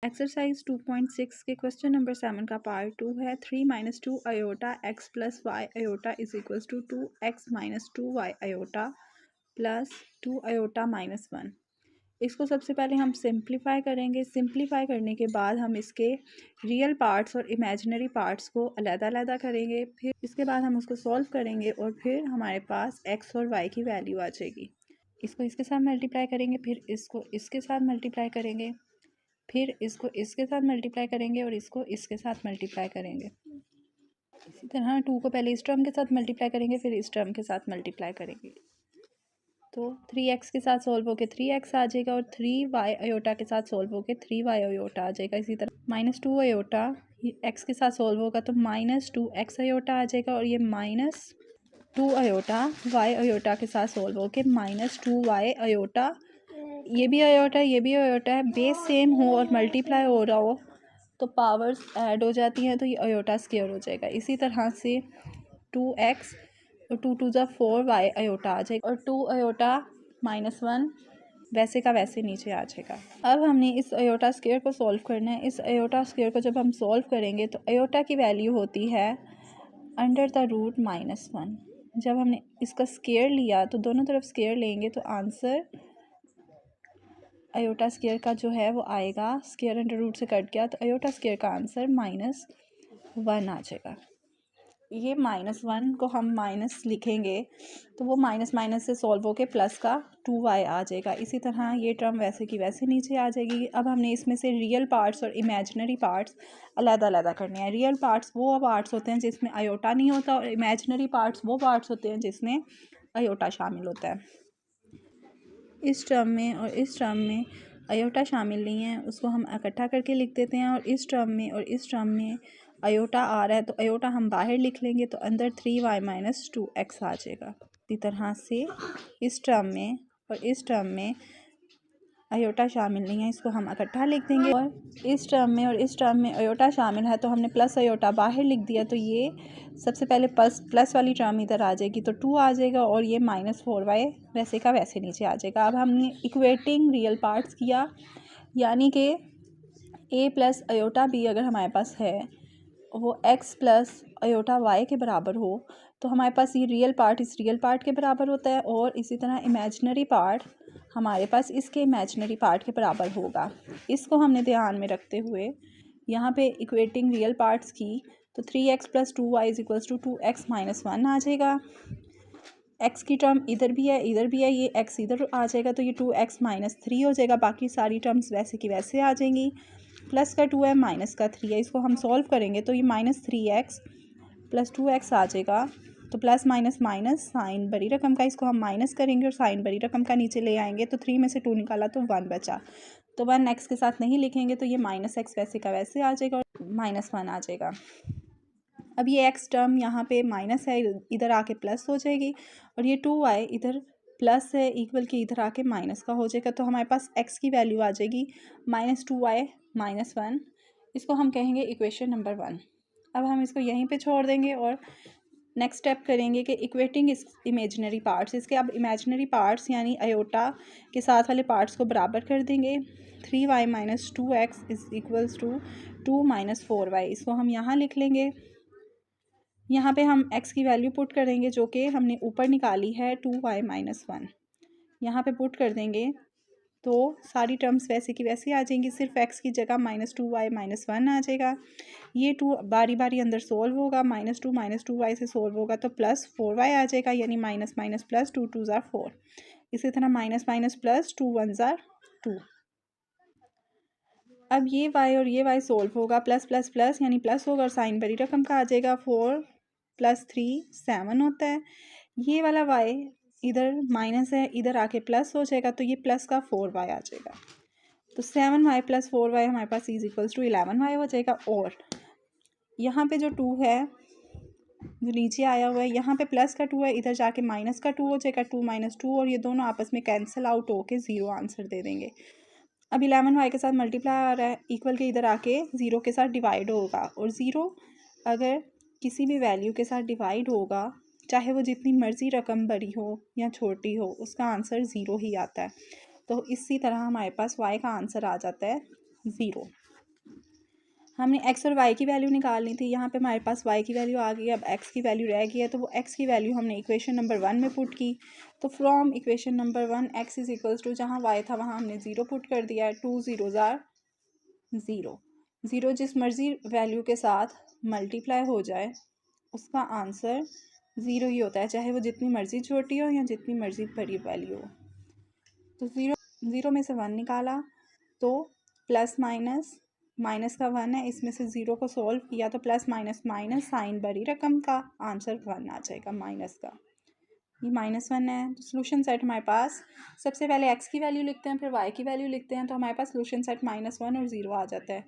Exercise 2.6 के question number 7 का part 2 है। 3 minus 2 iota x plus y iota is equals to 2x minus 2y iota plus 2 iota minus 1। इसको सबसे पहले हम सिंप्लीफाई करेंगे। सिंप्लीफाई करने के बाद हम इसके रियल पार्ट्स और इमेजिनरी पार्ट्स को अलग-अलग करेंगे। फिर इसके बाद हम उसको सॉल्व करेंगे और फिर हमारे पास x और y की वैल्यू आ जाएगी। इसको इसके साथ मल्टीप्लाई करेंगे, फिर इसको इसके साथ मल्टीप्लाई करेंगे, फिर इसको इसके साथ मल्टीप्लाई करेंगे और इसको इसके साथ मल्टीप्लाई करेंगे। इसी तरह 2 को पहले इस टर्म के साथ मल्टीप्लाई करेंगे, फिर इस टर्म के साथ मल्टीप्लाई करेंगे। तो 3x के साथ सॉल्व होकर 3x आ जाएगा और 3y अयोटा के साथ सॉल्व होकर 3y अयोटा आ जाएगा। इसी तरह माइनस 2 अयोटा x के साथ सॉल्व होगा तो माइनस 2x अयोटा आ जाएगा और ये माइनस 2 अयोटा y अयोटा के साथ सॉल्व होकर माइनस 2y अयोटा, ये भी अयोटा है, ये भी अयोटा है, बेस सेम हो और मल्टीप्लाई हो रहा हो तो पावर्स ऐड हो जाती हैं तो ये अयोटा स्क्वायर हो जाएगा। इसी तरह से 2x और 2 टू ज़ा 4y अयोटा आ जाएगा और 2 अयोटा माइनस 1 वैसे का वैसे नीचे आ जाएगा। अब हमने इस अयोटा स्क्वायर को सॉल्व करना है। इस अयोटा स्क्वायर को जब हम सॉल्व करेंगे तो अयोटा की वैल्यू होती है अंडर द रूट माइनस 1। जब हमने इसका स्क्वायर लिया तो दोनों तरफ स्क्वायर लेंगे तो आंसर अयोटा स्क्वायर का जो है वो आएगा, स्क्वायर अंडर रूट से कट गया तो अयोटा स्क्वायर का आंसर -1 आ जाएगा। ये -1 को हम माइनस लिखेंगे तो वो माइनस माइनस से सॉल्व होके प्लस का 2y आ जाएगा। इसी तरह ये टर्म वैसे की वैसे नीचे आ जाएगी। अब हमने इसमें से रियल पार्ट्स और इमेजिनरी पार्ट्स अलग-अलग करने हैं। रियल पार्ट्स वो पार्ट्स होते हैं जिसमें अयोटा नहीं होता और इमेजिनरी पार्ट्स वो पार्ट्स होते हैं जिसमें अयोटा शामिल होता है। इस टर्म में और इस टर्म में अयोटा शामिल नहीं है, उसको हम इकट्ठा करके लिख देते हैं। और इस टर्म में और इस टर्म में अयोटा आ रहा है तो अयोटा हम बाहर लिख लेंगे तो अंदर 3y माइनस 2x आ जाएगा। इसी तरह से इस टर्म में और इस टर्म में अयोटा शामिल नहीं है, इसको हम इकट्ठा लिख देंगे। और इस टर्म में और इस टर्म में अयोटा शामिल है तो हमने प्लस अयोटा बाहर लिख दिया तो ये सबसे पहले प्लस वाली टर्म इधर आ जाएगी तो 2 आ जाएगा और ये -4y वैसे का वैसे नीचे आ जाएगा। अब हमने इक्वेटिंग रियल पार्ट्स किया, यानी कि a प्लस अयोटा b अगर हमारे पास है वो x प्लस अयोटा y के बराबर हो तो हमारे पास ये रियल पार्ट इस रियल पार्ट के बराबर होता है और इसी तरह इमेजिनरी पार्ट हमारे पास इसके इमेजिनरी पार्ट के बराबर होगा। इसको हमने ध्यान में रखते हुए यहाँ पे इक्वेटिंग रियल पार्ट्स की तो 3x plus 2y is equals to 2x minus 1 आ जाएगा। x की टर्म इधर भी है इधर भी है, ये x इधर आ जाएगा तो ये 2x माइनस 3 हो जाएगा। बाकी सारी टर्म्स वैसे की वैसे आ जाएंगी। प्लस का 2 है माइनस का 3 है, इसको हम सॉल्व करेंगे तो ये -3x प्लस 2x आ जाएगा। तो प्लस माइनस माइनस साइन बड़ी रकम का, इसको हम माइनस करेंगे और साइन बड़ी रकम का नीचे ले आएंगे तो 3 में से 2 निकाला तो 1 बचा। तो 1 x के साथ नहीं लिखेंगे तो ये -x वैसे का वैसे आ जाएगा और -1 आ जाएगा। अब ये x टर्म यहाँ पे माइनस है, इधर आके प्लस हो जाएगी और ये 2y इधर प्लस है इक्वल के इधर आके माइनस का हो जाएगा। तो हमारे पास x की वैल्यू आ जाएगी -2y माइनस 1। इसको हम कहेंगे इक्वेशन नंबर 1। अब हम इसको यहीं पे छोड़ देंगे और नेक्स्ट स्टेप करेंगे कि इक्वेटिंग इस इमेजिनरी पार्ट्स, इसके अब इमेजिनरी पार्ट्स यानी अयोटा के साथ वाले पार्ट्स को बराबर कर देंगे। 3y minus 2x is equals to 2 minus 4y, इसको हम यहाँ लिख लेंगे। यहाँ पे हम x की वैल्यू पुट कर देंगे जो कि हमने ऊपर निकाली है 2y माइनस 1, यहाँ पे पुट कर देंगे तो सारी टर्म्स वैसे की वैसे आ जाएंगी, सिर्फ x की जगह -2y माइनस 1 आ जाएगा। ये 2 बारी बारी अंदर सोल्व होगा, -2 से सोल्व होगा तो +4y आ जाएगा, यानी माइनस माइनस प्लस 2 2 ज़ा 4। इसी तरह माइनस माइनस प्लस 2 1 ज़ा 2। अब ये y और ये y सोल्व होगा, प्लस प्लस प्लस यानी प्लस होगा और साइन बड़ी रकम का आ जाएगा। 4 + 3 7 होता है। ये वाला y इधर माइनस है इधर आके प्लस हो जाएगा तो ये प्लस का 4y आ जाएगा। तो 7y + 4y हमारे पास इज इक्वल्स टू 11y हो जाएगा। और यहाँ पे जो 2 है जो नीचे आया हुआ है, यहाँ पे प्लस का 2 है इधर जाके माइनस का 2 हो जाएगा, 2 - 2 और ये दोनों आपस में कैंसिल आउट होके 0 आंसर दे देंगे। अब 11y के साथ मल्टीप्लाई आ रहा है इक्वल के इधर आके 0 के साथ डिवाइड होगा और 0 अगर किसी भी वैल्यू के साथ डिवाइड होगा चाहे वो जितनी मर्जी रकम बड़ी हो या छोटी हो उसका आंसर 0 ही आता है। तो इसी तरह हमारे पास y का आंसर आ जाता है 0। हमने एक्स और वाई की वैल्यू निकालनी थी। यहाँ पे हमारे पास वाई की वैल्यू आ गई, अब एक्स की वैल्यू रह गई है, तो वो एक्स की वैल्यू हमने इक्वेशन नंबर 1 में पुट की। तो from equation number 1 x is equals to, जहाँ वाई था वहाँ हमने 0 पुट कर दिया है। 2 ज़ीरोज़ आर 0। 0 जिस मर्ज़ी वैल्यू के साथ मल्टीप्लाई हो जाए उसका आंसर 0 ही होता है, चाहे वो जितनी मर्ज़ी छोटी हो या जितनी मर्ज़ी बड़ी वैल्यू हो। तो 0 में से 1 निकाला तो प्लस माइनस, माइनस का 1 है, इसमें से 0 को सॉल्व किया तो प्लस माइनस माइनस, साइन बड़ी रकम का, आंसर 1 आ जाएगा माइनस का। ये -1 है। तो सोल्यूशन सेट हमारे पास, सबसे पहले एक्स की वैल्यू लिखते हैं फिर वाई की वैल्यू लिखते हैं, तो हमारे पास सोल्यूशन सेट -1 और 0 आ जाता है।